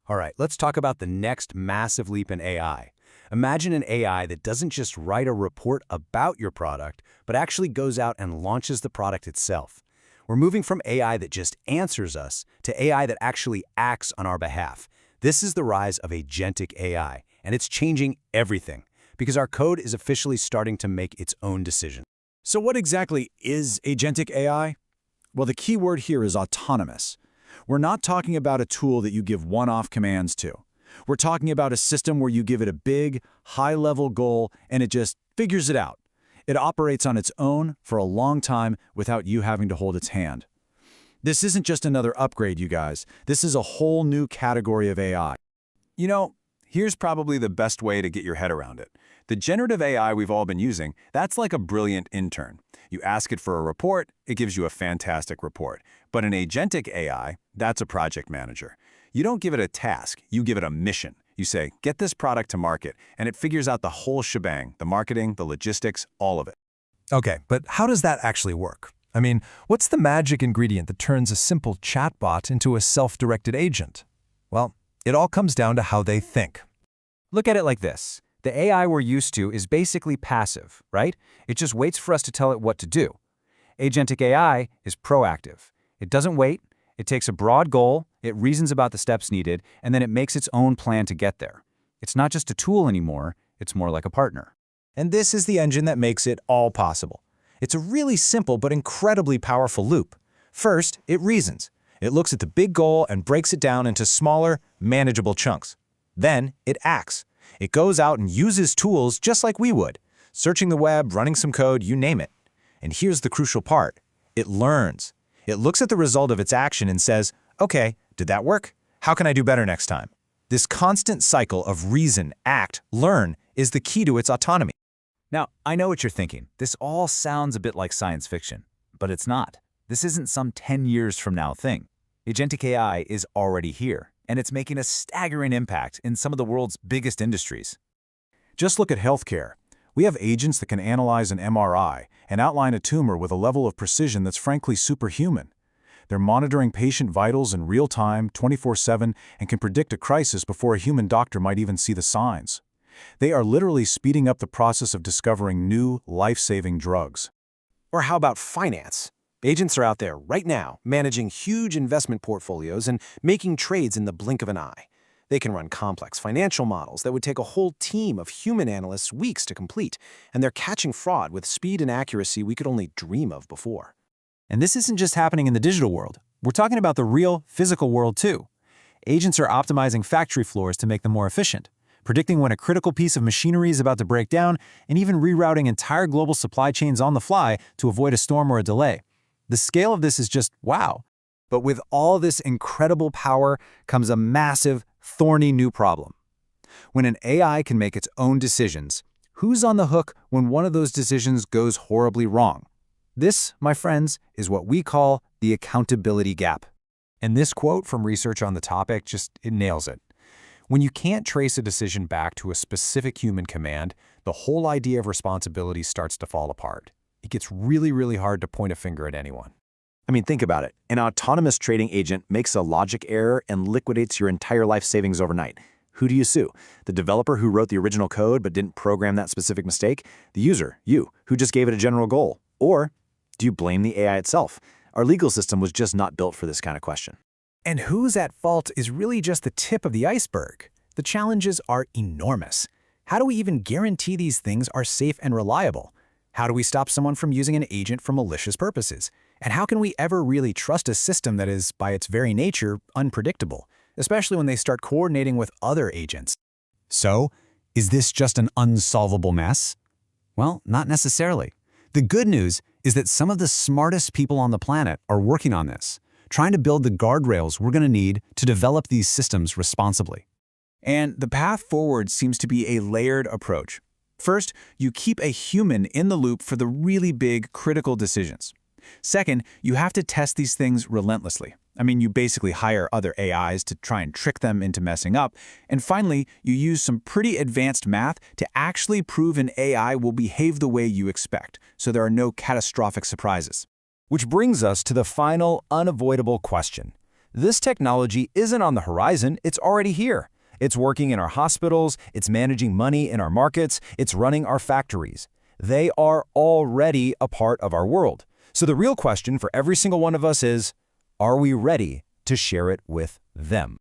All right, let's talk about the next massive leap in AI. Imagine an AI that doesn't just write a report about your product, but actually goes out and launches the product itself. We're moving from AI that just answers us to AI that actually acts on our behalf. This is the rise of agentic AI, and it's changing everything because our code is officially starting to make its own decisions. So what exactly is agentic AI? Well, the key word here is autonomous. We're not talking about a tool that you give one-off commands to. We're talking about a system where you give it a big, high-level goal and it just figures it out. It operates on its own for a long time without you having to hold its hand. This isn't just another upgrade, you guys. This is a whole new category of AI. You know, here's probably the best way to get your head around it. The generative AI we've all been using, that's like a brilliant intern. You ask it for a report, it gives you a fantastic report. But an agentic AI, that's a project manager. You don't give it a task, you give it a mission. You say, get this product to market, and it figures out the whole shebang, the marketing, the logistics, all of it. Okay, but how does that actually work? I mean, what's the magic ingredient that turns a simple chatbot into a self-directed agent? Well, it all comes down to how they think. Look at it like this. The AI we're used to is basically passive, right? It just waits for us to tell it what to do. Agentic AI is proactive. It doesn't wait, it takes a broad goal, it reasons about the steps needed, and then it makes its own plan to get there. It's not just a tool anymore, it's more like a partner. And this is the engine that makes it all possible. It's a really simple but incredibly powerful loop. First, it reasons. It looks at the big goal and breaks it down into smaller, manageable chunks. Then, it acts. It goes out and uses tools just like we would, searching the web, running some code, you name it. And here's the crucial part. It learns. It looks at the result of its action and says, okay, did that work? How can I do better next time? This constant cycle of reason, act, learn is the key to its autonomy. Now, I know what you're thinking. This all sounds a bit like science fiction, but it's not. This isn't some 10 years from now thing. Agentic AI is already here, and it's making a staggering impact in some of the world's biggest industries. Just look at healthcare. We have agents that can analyze an MRI and outline a tumor with a level of precision that's frankly superhuman. They're monitoring patient vitals in real time, 24/7, and can predict a crisis before a human doctor might even see the signs. They are literally speeding up the process of discovering new, life-saving drugs. Or how about finance? Agents are out there right now managing huge investment portfolios and making trades in the blink of an eye. They can run complex financial models that would take a whole team of human analysts weeks to complete, and they're catching fraud with speed and accuracy we could only dream of before. And this isn't just happening in the digital world. We're talking about the real, physical world too. Agents are optimizing factory floors to make them more efficient, predicting when a critical piece of machinery is about to break down, and even rerouting entire global supply chains on the fly to avoid a storm or a delay. The scale of this is just wow. But with all this incredible power comes a massive, thorny new problem. When an AI can make its own decisions, who's on the hook when one of those decisions goes horribly wrong? This, my friends, is what we call the accountability gap. And this quote from research on the topic it nails it. When you can't trace a decision back to a specific human command, the whole idea of responsibility starts to fall apart. It gets really, really hard to point a finger at anyone. I mean, think about it. An autonomous trading agent makes a logic error and liquidates your entire life savings overnight. Who do you sue? The developer who wrote the original code but didn't program that specific mistake? The user, you, who just gave it a general goal? Or do you blame the AI itself? Our legal system was just not built for this kind of question. And who's at fault is really just the tip of the iceberg. The challenges are enormous. How do we even guarantee these things are safe and reliable? How do we stop someone from using an agent for malicious purposes? And how can we ever really trust a system that is, by its very nature, unpredictable, especially when they start coordinating with other agents? So, is this just an unsolvable mess? Well, not necessarily. The good news is that some of the smartest people on the planet are working on this, trying to build the guardrails we're going to need to develop these systems responsibly. And the path forward seems to be a layered approach. First, you keep a human in the loop for the really big, critical decisions. Second, you have to test these things relentlessly. I mean, you basically hire other AIs to try and trick them into messing up. And finally, you use some pretty advanced math to actually prove an AI will behave the way you expect, so there are no catastrophic surprises. Which brings us to the final, unavoidable question. This technology isn't on the horizon, it's already here. It's working in our hospitals, it's managing money in our markets, it's running our factories. They are already a part of our world. So the real question for every single one of us is, are we ready to share it with them?